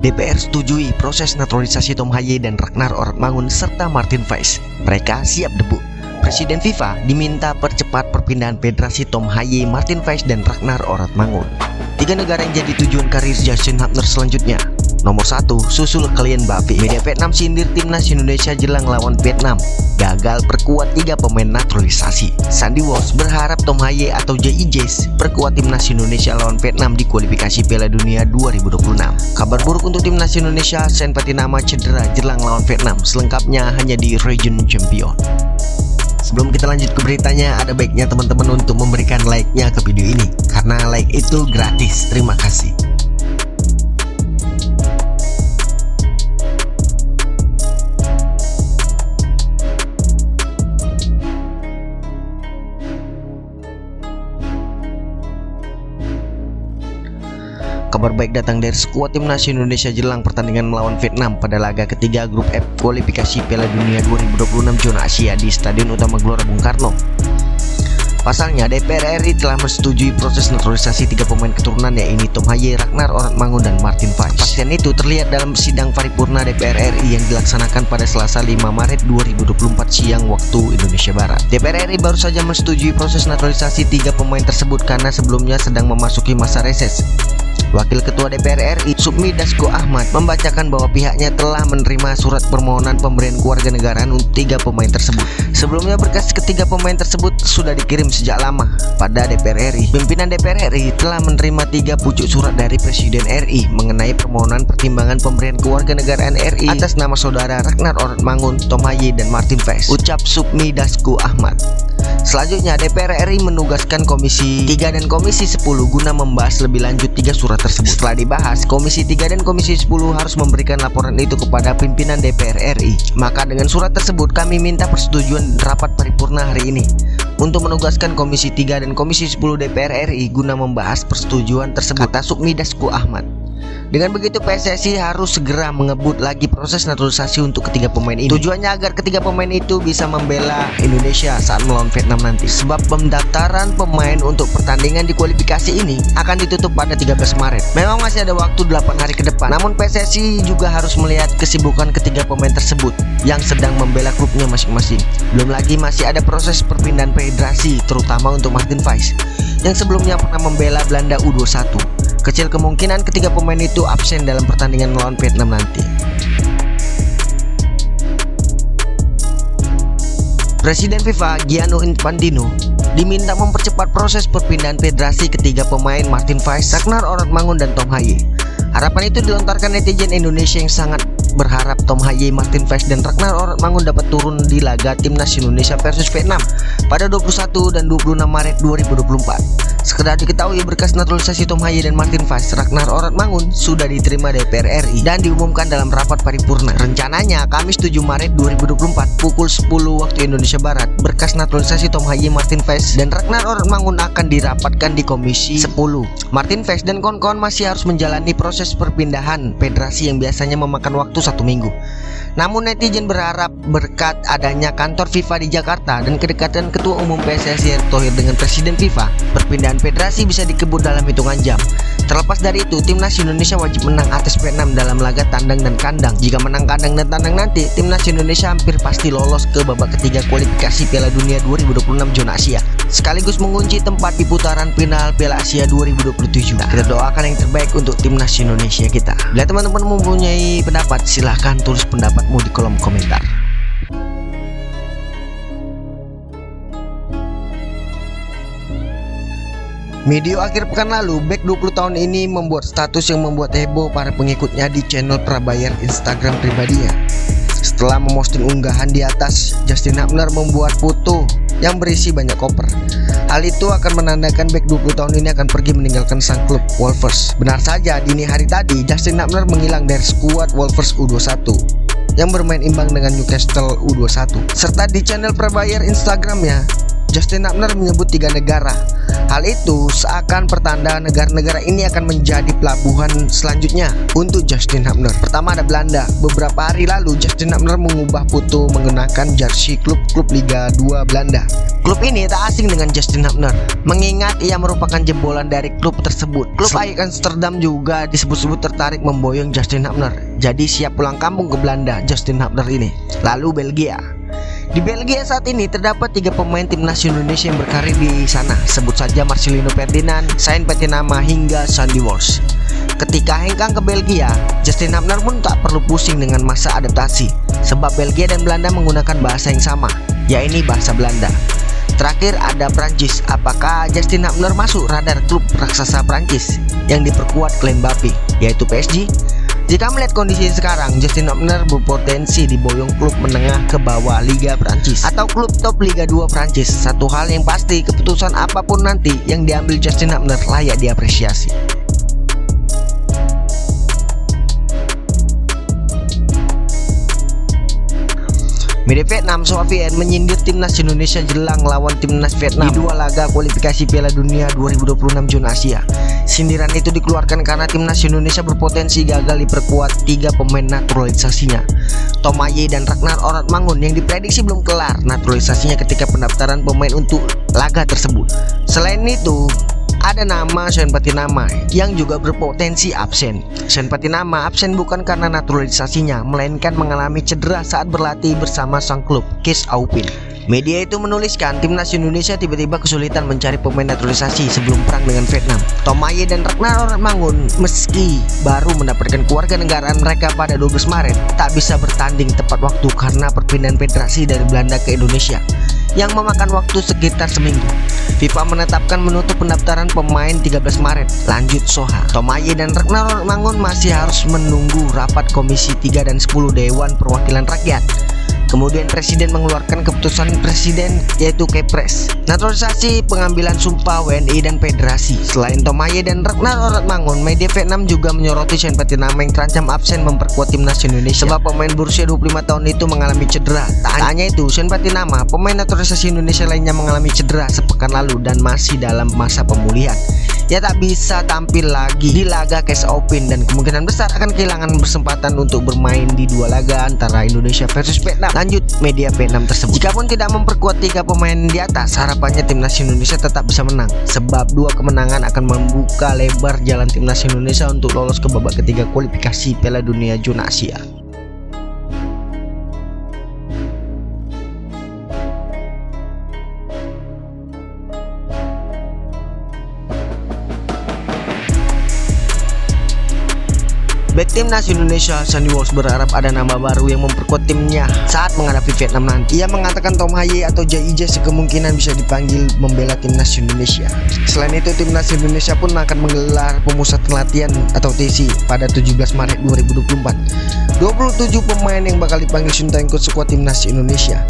DPR setujui proses naturalisasi Tom Haye dan Ragnar Ortmangun serta Martin Weiss. Mereka siap debut. Presiden FIFA diminta percepat perpindahan federasi Tom Haye, Martin Weiss, dan Ragnar Ortmangun. 3 negara yang jadi tujuan karir Justin Hubner selanjutnya. Nomor 1, susul Kylian Mbappe. Media Vietnam sindir timnas Indonesia jelang lawan Vietnam. Gagal perkuat 3 pemain naturalisasi. Sandy Walsh berharap Tom Haye atau JIJs perkuat timnas Indonesia lawan Vietnam di kualifikasi Piala Dunia 2026. Kabar buruk untuk timnas Indonesia, Sen Patinama cedera jelang lawan Vietnam. Selengkapnya hanya di Region Champion. Sebelum kita lanjut ke beritanya, ada baiknya teman-teman untuk memberikan like-nya ke video ini, karena like itu gratis. Terima kasih. Kabar baik datang dari skuad timnas Indonesia jelang pertandingan melawan Vietnam pada laga ketiga grup F kualifikasi Piala Dunia 2026 zona Asia di Stadion Utama Gelora Bung Karno. Pasalnya, DPR RI telah menyetujui proses naturalisasi 3 pemain keturunan, yaitu Tom Haye, Ragnar Ortmangun, dan Martin Weiss. Kepastian itu terlihat dalam sidang paripurna DPR RI yang dilaksanakan pada Selasa 5 Maret 2024 siang waktu Indonesia Barat. DPR RI baru saja menyetujui proses naturalisasi 3 pemain tersebut karena sebelumnya sedang memasuki masa reses. Wakil Ketua DPR RI Supmi Dasko Ahmad membacakan bahwa pihaknya telah menerima surat permohonan pemberian kewarganegaraan untuk 3 pemain tersebut. Sebelumnya berkas ketiga pemain tersebut sudah dikirim sejak lama pada DPR RI. Pimpinan DPR RI telah menerima 3 pucuk surat dari Presiden RI mengenai permohonan pertimbangan pemberian kewarganegaraan RI atas nama saudara Ragnar Ortmangun, Tom Haye, dan Martin Weiss, ucap Supmi Dasko Ahmad. Selanjutnya, DPR RI menugaskan Komisi 3 dan Komisi 10 guna membahas lebih lanjut 3 surat tersebut. Setelah dibahas, Komisi 3 dan Komisi 10 harus memberikan laporan itu kepada pimpinan DPR RI. Maka dengan surat tersebut kami minta persetujuan rapat paripurna hari ini untuk menugaskan Komisi 3 dan Komisi 10 DPR RI guna membahas persetujuan tersebut, kata Supmi Dasko Ahmad. Dengan begitu, PSSI harus segera mengebut lagi proses naturalisasi untuk ketiga pemain ini. Tujuannya agar ketiga pemain itu bisa membela Indonesia saat melawan Vietnam nanti. Sebab pendaftaran pemain untuk pertandingan di kualifikasi ini akan ditutup pada 13 Maret. Memang masih ada waktu 8 hari ke depan. Namun PSSI juga harus melihat kesibukan ketiga pemain tersebut yang sedang membela klubnya masing-masing. Belum lagi masih ada proses perpindahan federasi, terutama untuk Martin Weiss yang sebelumnya pernah membela Belanda U21. Kecil kemungkinan ketiga pemain itu absen dalam pertandingan melawan Vietnam nanti. Presiden FIFA Gianni Infantino diminta mempercepat proses perpindahan federasi ketiga pemain Martin Weiss, Ragnar Ortmangun, dan Tom Haye. Harapan itu dilontarkan netizen Indonesia yang sangat berharap Tom Haye, Martin Weiss, dan Ragnar Ortmangun dapat turun di laga timnas Indonesia versus Vietnam pada 21 dan 26 Maret 2024. Sekedar diketahui, berkas naturalisasi Tom Haye dan Martin Weiss, Ragnar Ortmangun sudah diterima DPR RI dan diumumkan dalam rapat paripurna. Rencananya Kamis 7 Maret 2024 pukul 10 waktu Indonesia Barat, berkas naturalisasi Tom Haye, Martin Weiss, dan Ragnar Ortmangun akan dirapatkan di Komisi 10. Martin Weiss dan kawan-kawan masih harus menjalani proses perpindahan federasi yang biasanya memakan waktu 1 minggu. Namun netizen berharap berkat adanya kantor FIFA di Jakarta dan kedekatan Ketua Umum PSSI Erick Thohir dengan Presiden FIFA, perpindahan federasi bisa dikebut dalam hitungan jam. Terlepas dari itu, timnas Indonesia wajib menang atas Vietnam dalam laga tandang dan kandang. Jika menang kandang dan tandang nanti, timnas Indonesia hampir pasti lolos ke babak ketiga kualifikasi Piala Dunia 2026 zona Asia, sekaligus mengunci tempat di putaran final Piala Asia 2027. Kita doakan yang terbaik untuk timnas Indonesia kita. Bila teman-teman mempunyai pendapat, silahkan tulis pendapatmu di kolom komentar. Video akhir pekan lalu, bek 20 tahun ini membuat status yang membuat heboh para pengikutnya di channel prabayar Instagram pribadinya. Setelah memposting unggahan di atas, Justin Hubner membuat foto yang berisi banyak koper. Hal itu akan menandakan bek 20 tahun ini akan pergi meninggalkan sang klub Wolves. Benar saja, dini hari tadi Justin Hubner menghilang dari skuad Wolves U21 yang bermain imbang dengan Newcastle U21. Serta di channel prabayar Instagramnya, Justin Hubner menyebut 3 negara. Hal itu seakan pertanda negara-negara ini akan menjadi pelabuhan selanjutnya untuk Justin Hubner. Pertama ada Belanda. Beberapa hari lalu Justin Hubner mengubah foto mengenakan jersey klub-klub Liga 2 Belanda. Klub ini tak asing dengan Justin Hubner, mengingat ia merupakan jebolan dari klub tersebut. Klub Ajax Amsterdam juga disebut-sebut tertarik memboyong Justin Hubner. Jadi siap pulang kampung ke Belanda Justin Hubner ini. Lalu Belgia. Di Belgia saat ini terdapat 3 pemain timnas Indonesia yang berkarir di sana. Sebut saja Marcelino Ferdinand, Sain Patinama hingga Sandy Walsh. Ketika hengkang ke Belgia, Justin Hubner pun tak perlu pusing dengan masa adaptasi, sebab Belgia dan Belanda menggunakan bahasa yang sama, yaitu bahasa Belanda. Terakhir ada Prancis. Apakah Justin Hubner masuk radar klub raksasa Prancis yang diperkuat klaim Mbappe, yaitu PSG? Jika melihat kondisi sekarang, Justin Hubner berpotensi diboyong klub menengah ke bawah Liga Prancis atau klub top Liga 2 Prancis. Satu hal yang pasti, keputusan apapun nanti yang diambil Justin Hubner layak diapresiasi. Media Vietnam Sofian menyindir timnas Indonesia jelang lawan timnas Vietnam di 2 laga kualifikasi Piala Dunia 2026 zona Asia. Sindiran itu dikeluarkan karena timnas Indonesia berpotensi gagal diperkuat 3 pemain naturalisasinya, Tomaye dan Ragnar Oratmangun, yang diprediksi belum kelar naturalisasinya ketika pendaftaran pemain untuk laga tersebut. Selain itu, ada nama Sain Patinama yang juga berpotensi absen. Sain Patinama absen bukan karena naturalisasinya, melainkan mengalami cedera saat berlatih bersama sang klub KIS Aupin. Media itu menuliskan timnas Indonesia tiba-tiba kesulitan mencari pemain naturalisasi sebelum perang dengan Vietnam. Tomaye dan Ragnar Oratmangun meski baru mendapatkan kewarganegaraan mereka pada 12 Maret tak bisa bertanding tepat waktu karena perpindahan federasi dari Belanda ke Indonesia yang memakan waktu sekitar seminggu. FIFA menetapkan menutup pendaftaran pemain 13 Maret. Lanjut Soha. Tomaye dan Ragnar Oratmangun masih harus menunggu rapat Komisi 3 dan 10 Dewan Perwakilan Rakyat. Kemudian Presiden mengeluarkan keputusan Presiden, yaitu Kepres, naturalisasi, pengambilan sumpah WNI dan federasi. Selain Tomaye dan Ragnar Oratmangun, media Vietnam juga menyoroti Sain Patinama yang terancam absen memperkuat timnas Indonesia sebab pemain berusia 25 tahun itu mengalami cedera. Tak hanya itu, Sain Patinama, pemain naturalisasi Indonesia lainnya mengalami cedera sepekan lalu dan masih dalam masa pemulihan. Ia tak bisa tampil lagi di laga KIS Aupin dan kemungkinan besar akan kehilangan kesempatan untuk bermain di 2 laga antara Indonesia versus Vietnam. Lanjut media Vietnam tersebut. Jikapun tidak memperkuat 3 pemain di atas, harapannya timnas Indonesia tetap bisa menang, sebab 2 kemenangan akan membuka lebar jalan timnas Indonesia untuk lolos ke babak ketiga kualifikasi Piala Dunia zona Asia. Back timnas Indonesia Sandy Walsh berharap ada nama baru yang memperkuat timnya saat menghadapi Vietnam nanti. Ia mengatakan Tomaye atau J.I.J kemungkinan bisa dipanggil membela timnas Indonesia. Selain itu, timnas Indonesia pun akan menggelar pemusatan latihan atau TC pada 17 Maret 2024. 27 pemain yang bakal dipanggil Sintayong ke skuad timnas Indonesia.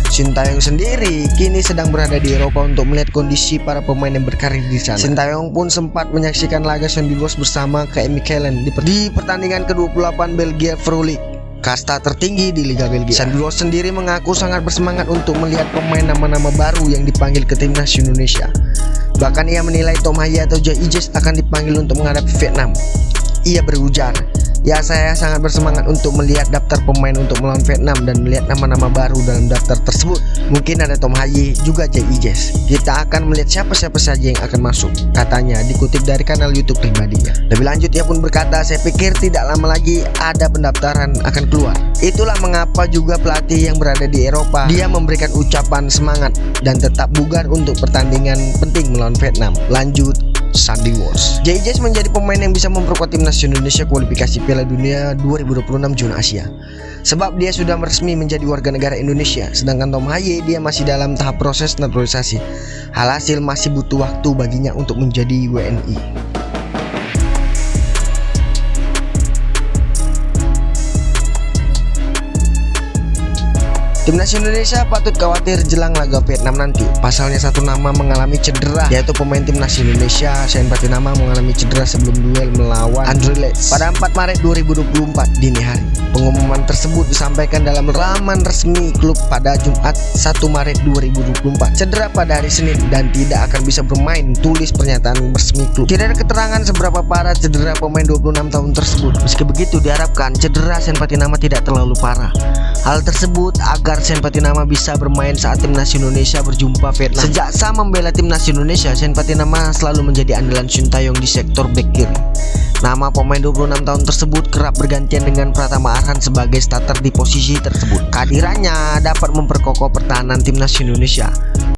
Sintayong sendiri kini sedang berada di Eropa untuk melihat kondisi para pemain yang berkarir di sana. Sintayong pun sempat menyaksikan laga Sandy Walsh bersama KM Mechelen di pertandingan ke-28 Belgia Pro League, kasta tertinggi di Liga Belgia. Sandy Walsh sendiri mengaku sangat bersemangat untuk melihat pemain nama-nama baru yang dipanggil ke timnas Indonesia. Bahkan ia menilai Tomaye atau J.I.J akan dipanggil untuk menghadapi Vietnam. Ia berujar, "Ya, saya sangat bersemangat untuk melihat daftar pemain untuk melawan Vietnam dan melihat nama-nama baru dalam daftar tersebut. Mungkin ada Tomaye, juga J.I.J. Kita akan melihat siapa-siapa saja yang akan masuk," katanya dikutip dari kanal YouTube pribadinya. Lebih lanjut ia pun berkata, "Saya pikir tidak lama lagi ada pendaftaran akan keluar. Itulah mengapa juga pelatih yang berada di Eropa dia memberikan ucapan semangat dan tetap bugar untuk pertandingan penting melawan Vietnam." Lanjut Sandy Walsh. J.I.J menjadi pemain yang bisa memperkuat timnas Indonesia kualifikasi Piala Dunia 2026 zona Asia, sebab dia sudah resmi menjadi warga negara Indonesia. Sedangkan Tomaye dia masih dalam tahap proses naturalisasi. Alhasil masih butuh waktu baginya untuk menjadi WNI. Timnas Indonesia patut khawatir jelang laga Vietnam nanti. Pasalnya satu nama mengalami cedera, yaitu pemain timnas Indonesia Sain Patinama mengalami cedera sebelum duel melawan Anderlecht pada 4 Maret 2024 dini hari. Pengumuman tersebut disampaikan dalam laman resmi klub pada Jumat 1 Maret 2024. Cedera pada hari Senin dan tidak akan bisa bermain, tulis pernyataan resmi klub. Tidak ada keterangan seberapa parah cedera pemain 26 tahun tersebut. Meski begitu, diharapkan cedera Sen Patinama tidak terlalu parah. Hal tersebut agar Sen Patinama bisa bermain saat timnas Indonesia berjumpa Vietnam. Sejak Sam membela timnas Indonesia, Sen Patinama selalu menjadi andalan Sintayong di sektor bek kiri. Nama pemain 26 tahun tersebut kerap bergantian dengan Pratama Arhan sebagai starter di posisi tersebut. Kehadirannya dapat memperkokoh pertahanan timnas Indonesia.